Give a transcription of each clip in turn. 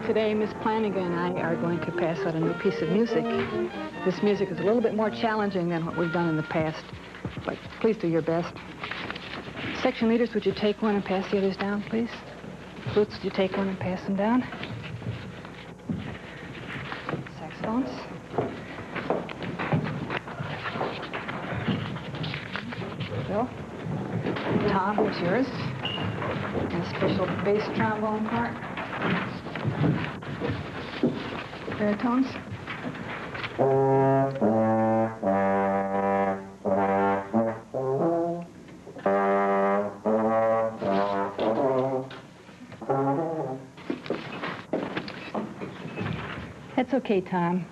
Today, Miss Flanagan and I are going to pass out a new piece of music. This music is a little bit more challenging than what we've done in the past, but please do your best. Section leaders, would you take one and pass the others down, please? Flutes, would you take one and pass them down? Saxophones. Bill. Tom, here's yours. And a special bass trombone part. Baritones. That's okay, Tom.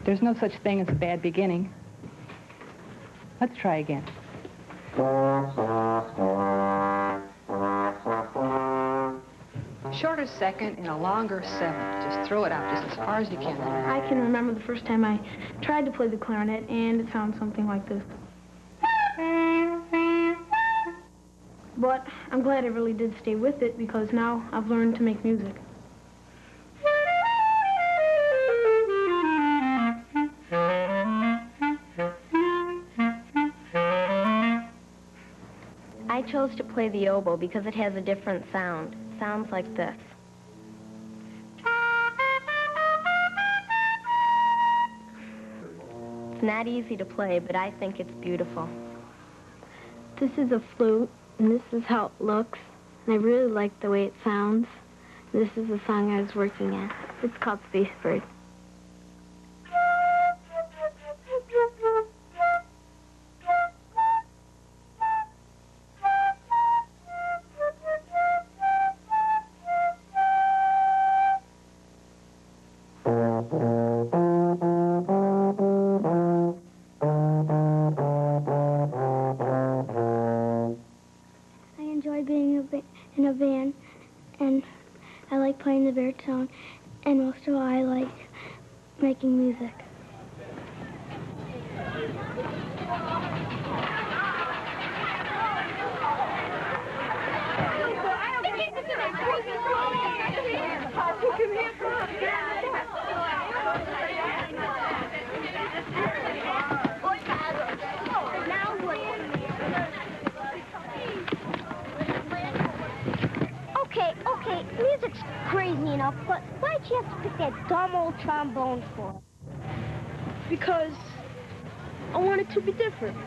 There's no such thing as a bad beginning. Let's try again. Shorter second and a longer seventh. Just throw it out just as far as you can. I can remember the first time I tried to play the clarinet, and it sounded something like this. But I'm glad I really did stay with it, because now I've learned to make music. I chose to play the oboe because it has a different sound. It sounds like this. It's not easy to play, but I think it's beautiful. This is a flute, and this is how it looks. And I really like the way it sounds. This is the song I was working at. It's called Space Bird. In a band, and I like playing the baritone, and most of all, I like making music. Okay, music's crazy enough, but why'd you have to pick that dumb old trombone for? Because I want it to be different.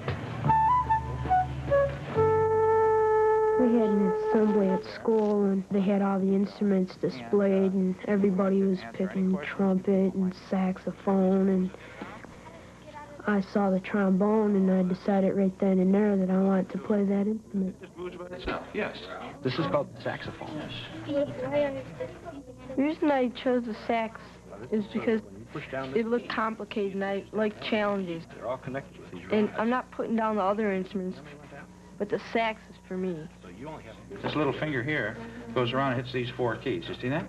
We had an assembly at school, and they had all the instruments displayed, and everybody was picking trumpet and saxophone, and I saw the trombone, and I decided right then and there that I wanted to play that instrument. It moves by itself, yes. This is called the saxophone. The reason I chose the sax is because it looked complicated, and I like challenges. They're all connected with these. And I'm not putting down the other instruments, but the sax is for me. This little finger here goes around and hits these 4 keys. You see that?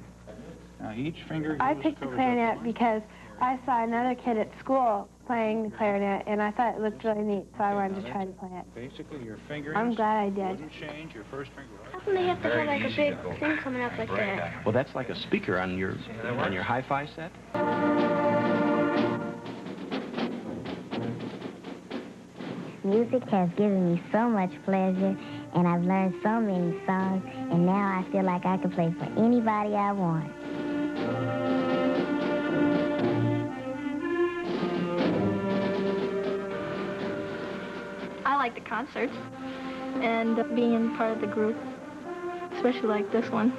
Now each finger. I picked the clarinet because I saw another kid at school playing the clarinet, and I thought it looked really neat, so I wanted to try to play it. Basically, your finger. I'm glad I did. Change your first finger. How come they have to have like a big thing coming up like that? Well, that's like a speaker on your hi-fi set. Music has given me so much pleasure, and I've learned so many songs, and now I feel like I can play for anybody I want. I like the concerts and being part of the group, especially like this one.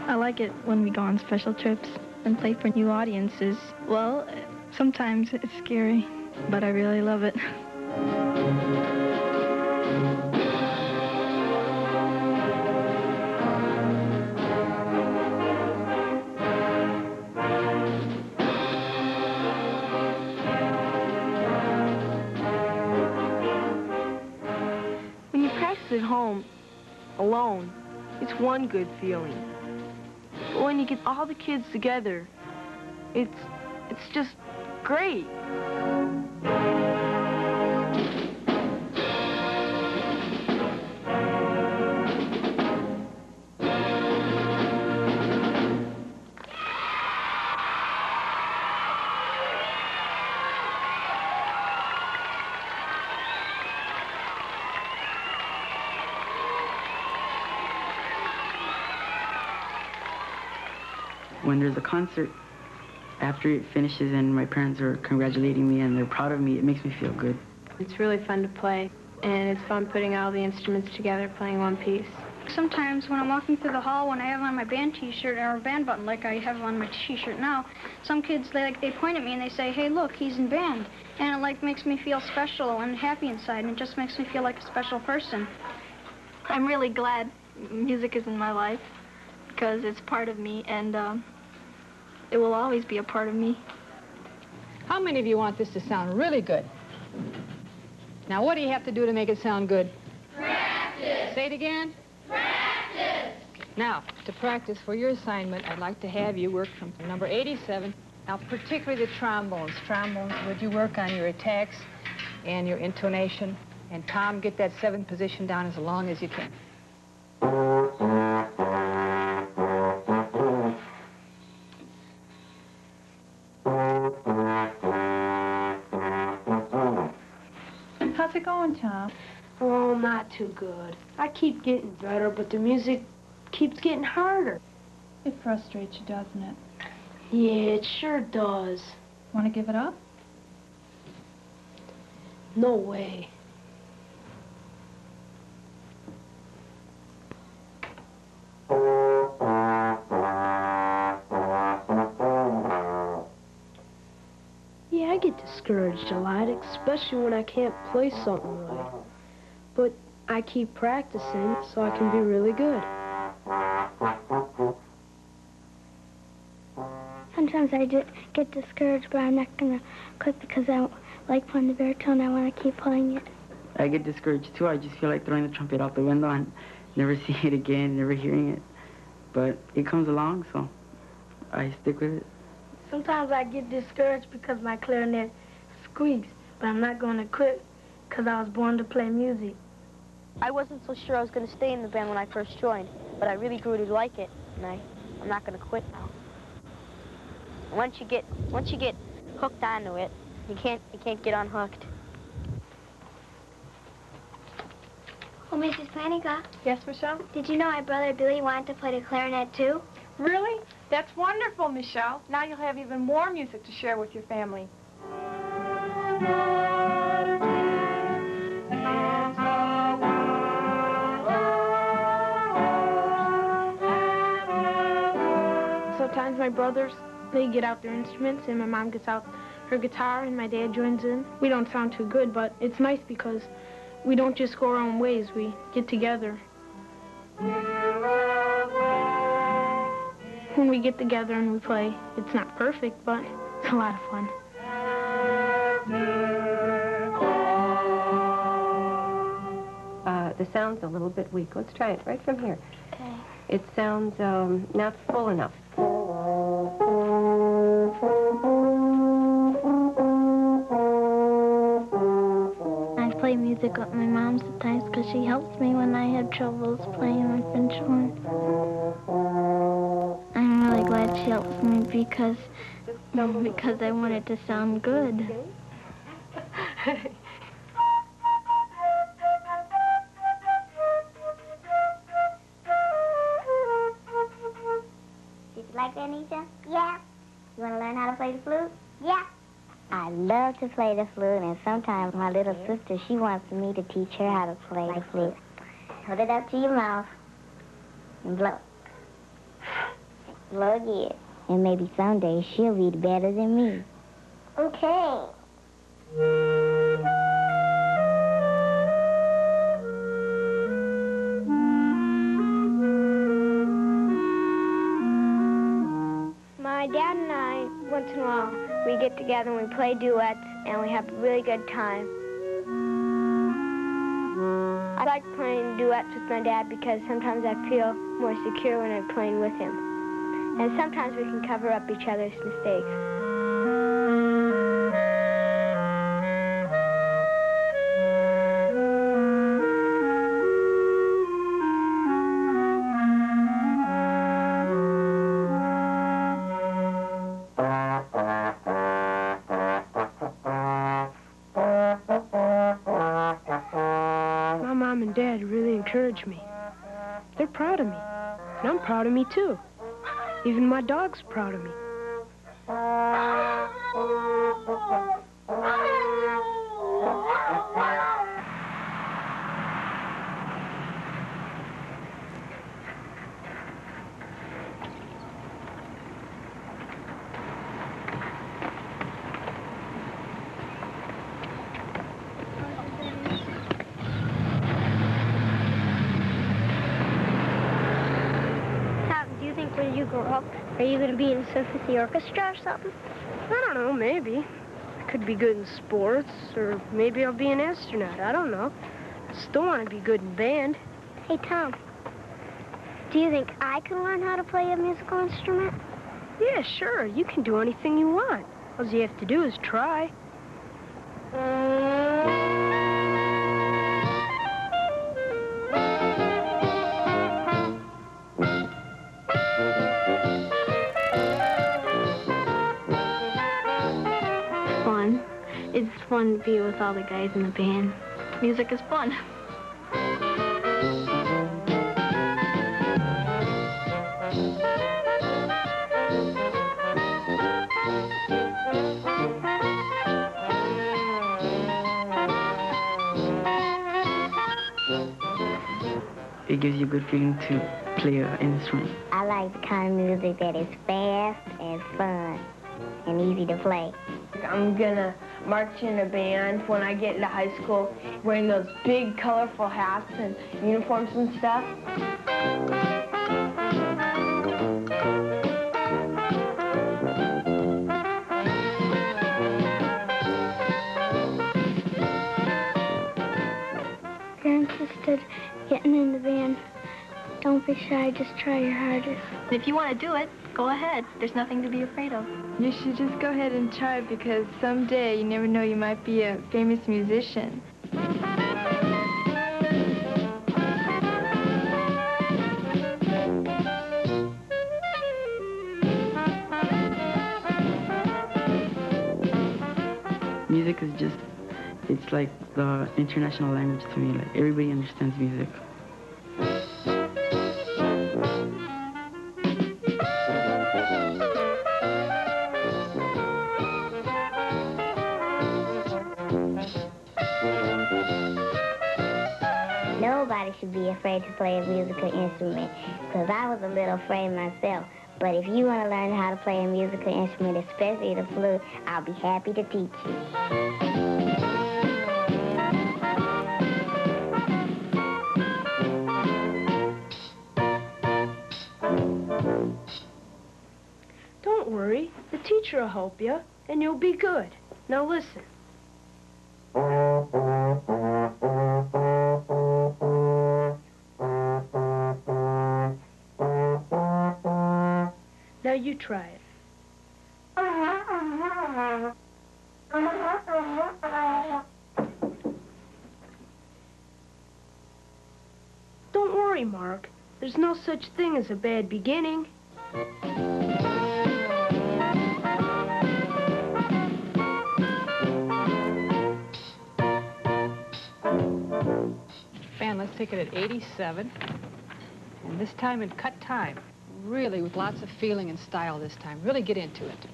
I like it when we go on special trips and play for new audiences. Well, sometimes it's scary, but I really love it. When you practice at home, alone, it's one good feeling. But when you get all the kids together, it's just great. When there's a concert, after it finishes and my parents are congratulating me and they're proud of me, it makes me feel good. It's really fun to play, and it's fun putting all the instruments together, playing one piece. Sometimes when I'm walking through the hall, when I have on my band T-shirt or a band button like I have on my T-shirt now, some kids, they point at me and they say, "Hey, look, he's in band." And it makes me feel special and happy inside, and it just makes me feel like a special person. I'm really glad music is in my life because it's part of me, and it will always be a part of me. How many of you want this to sound really good? Now, what do you have to do to make it sound good? Practice. Say it again. Practice. Now, to practice for your assignment, I'd like to have you work from number 87. Now, particularly the trombones. Trombones, would you work on your attacks and your intonation? And Tom, get that 7th position down as long as you can. How's it going, Tom? Oh, not too good. I keep getting better, but the music keeps getting harder. It frustrates you, doesn't it? Yeah, it sure does. Want to give it up? No way. Yeah, I get discouraged a lot, especially when I can't play something right. But I keep practicing so I can be really good. Sometimes I just get discouraged, but I'm not going to quit because I like playing the baritone. I want to keep playing it. I get discouraged too. I just feel like throwing the trumpet out the window and never seeing it again, never hearing it. But it comes along, so I stick with it. Sometimes I get discouraged because my clarinet squeaks, but I'm not going to quit because I was born to play music. I wasn't so sure I was going to stay in the band when I first joined, but I really grew to like it, and I'm not going to quit now. Once you get hooked onto it, you can't get unhooked. Oh, Mrs. Flanagan. Yes, Michelle? Did you know my brother Billy wanted to play the clarinet, too? Really? That's wonderful, Michelle. Now you'll have even more music to share with your family. Sometimes my brothers, they get out their instruments, and my mom gets out her guitar, and my dad joins in. We don't sound too good, but it's nice because we don't just go our own ways. We get together. When we get together and we play, it's not perfect, but it's a lot of fun. The sound's a little bit weak. Let's try it right from here. Okay. It sounds not full enough. I play music with my mom sometimes because she helps me when I have troubles playing my French horn. I'm really glad she helps me because I want it to sound good. Did you like that, Nisha? Yeah. You want to learn how to play the flute? Yeah. I love to play the flute, and sometimes my little sister, she wants me to teach her how to play the flute. Hold it up to your mouth and blow. Blow again. And maybe someday she'll be better than me. Okay. My dad and I, once in a while, we get together and we play duets, and we have a really good time. I like playing duets with my dad because sometimes I feel more secure when I'm playing with him. And sometimes we can cover up each other's mistakes. My mom and dad really encourage me. They're proud of me, and I'm proud of me too. Even my dog's proud of me. Do you think when you grow up, are you going to be in Symphony Orchestra or something? I don't know, maybe. I could be good in sports, or maybe I'll be an astronaut. I don't know. I still want to be good in band. Hey, Tom, do you think I can learn how to play a musical instrument? Yeah, sure. You can do anything you want. All you have to do is try. Fun. It's fun to be with all the guys in the band. Music is fun. It gives you a good feeling to play an instrument. I like the kind of music that is fast and fun and easy to play. I'm gonna march in a band when I get into high school, wearing those big colorful hats and uniforms and stuff. If you're interested in getting in the band, don't be shy, just try your hardest. If you want to do it, go ahead. There's nothing to be afraid of. You should just go ahead and try because someday you never know, you might be a famous musician. Music is just, it's like the international language to me. Like, everybody understands music. Nobody should be afraid to play a musical instrument, because I was a little afraid myself. But if you want to learn how to play a musical instrument, especially the flute, I'll be happy to teach you. Don't worry. The teacher will help you, and you'll be good. Now listen. Now you try it. Don't worry, Mark. There's no such thing as a bad beginning. Band, let's take it at 87. And this time in cut time. Really with lots of feeling and style this time. Really get into it.